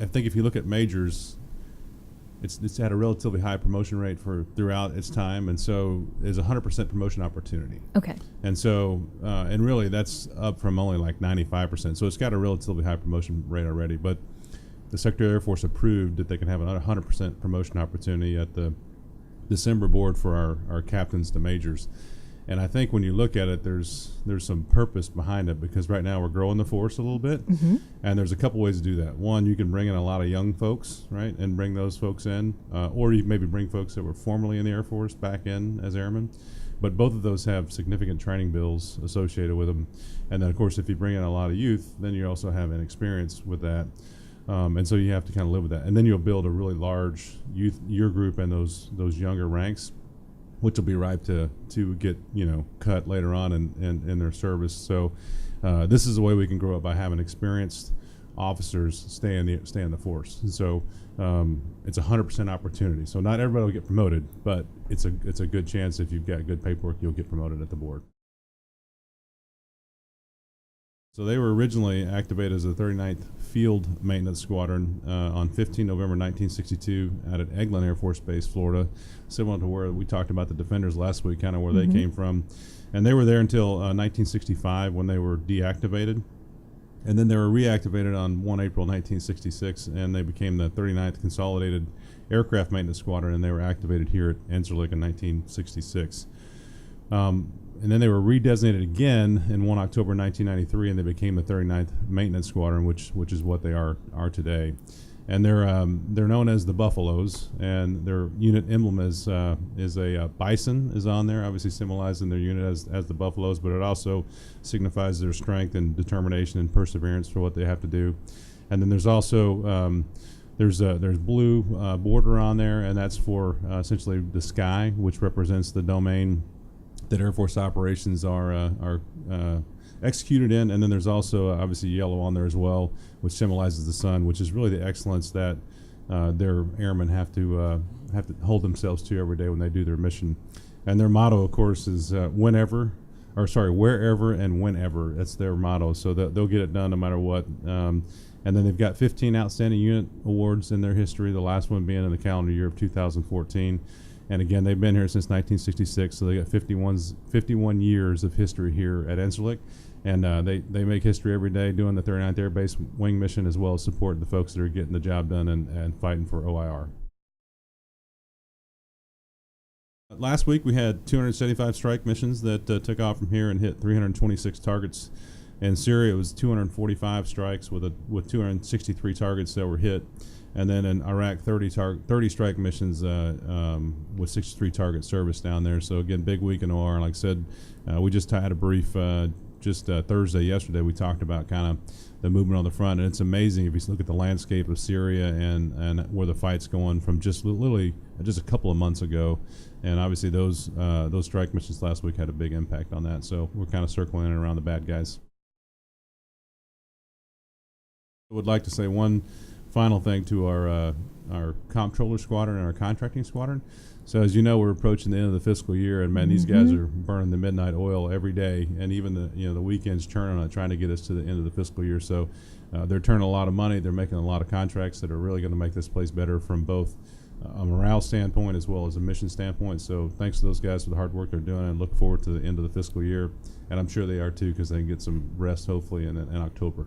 I think if you look at majors, it's had a relatively high promotion rate throughout its time, and so there's 100% promotion opportunity. Okay. And so, and really that's up from only like 95%. So it's got a relatively high promotion rate already. But the Secretary of the Air Force approved that they can have another 100% promotion opportunity at the December board for our captains to majors. And I think when you look at it, there's some purpose behind it, because right now we're growing the force a little bit, and there's a couple ways to do that. One, you can bring in a lot of young folks, right, and bring those folks in, or you maybe bring folks that were formerly in the Air Force back in as airmen. But both of those have significant training bills associated with them. And then, of course, if you bring in a lot of youth, then you also have an experience with that. And so you have to kind of live with that. And then you'll build a really large year group in those younger ranks, which will be ripe to get cut later on in their service. So this is the way we can grow up, by having experienced officers stay in the force. And so it's 100% opportunity. So not everybody will get promoted, but it's a good chance. If you've got good paperwork, you'll get promoted at the board. So they were originally activated as the 39th Field Maintenance Squadron on 15 November 1962 out at Eaglin Air Force Base, Florida, similar to where we talked about the Defenders last week, kind of where they came from. And they were there until 1965 when they were deactivated. And then they were reactivated on 1 April 1966, and they became the 39th Consolidated Aircraft Maintenance Squadron, and they were activated here at Incirlik in 1966. And then they were redesignated again in 1 October 1993, and they became the 39th Maintenance Squadron, which is what they are today. And they're known as the Buffaloes, and their unit emblem is a bison is on there, obviously symbolizing their unit as the Buffaloes, but it also signifies their strength and determination and perseverance for what they have to do. And then there's also there's blue border on there, and that's for essentially the sky, which represents the domain that Air Force operations are executed in. And then there's also obviously yellow on there as well, which symbolizes the sun, which is really the excellence that their airmen have to hold themselves to every day when they do their mission. And their motto, of course, is wherever and whenever. That's their motto. So they'll get it done no matter what. And then they've got 15 outstanding unit awards in their history, the last one being in the calendar year of 2014. And again, they've been here since 1966, so they got 51 years of history here at Incirlik. And they make history every day doing the 39th Air Base Wing mission, as well as supporting the folks that are getting the job done and fighting for OIR. Last week we had 275 strike missions that took off from here and hit 326 targets. In Syria, it was 245 strikes with 263 targets that were hit. And then in Iraq, 30 strike missions with 63 targets serviced down there. So again, big week in OR. Like I said, we just had a brief Thursday, yesterday. We talked about kind of the movement on the front, and it's amazing if you look at the landscape of Syria and where the fight's going from just literally just a couple of months ago. And obviously those strike missions last week had a big impact on that. So we're kind of circling in around the bad guys. I would like to say one final thing to our comptroller squadron and our contracting squadron. So as you know, we're approaching the end of the fiscal year, and man, these guys are burning the midnight oil every day, and even the weekends churning on it, trying to get us to the end of the fiscal year. So they're turning a lot of money. They're making a lot of contracts that are really going to make this place better from both a morale standpoint as well as a mission standpoint. So thanks to those guys for the hard work they're doing, and look forward to the end of the fiscal year. And I'm sure they are too, because they can get some rest hopefully in October.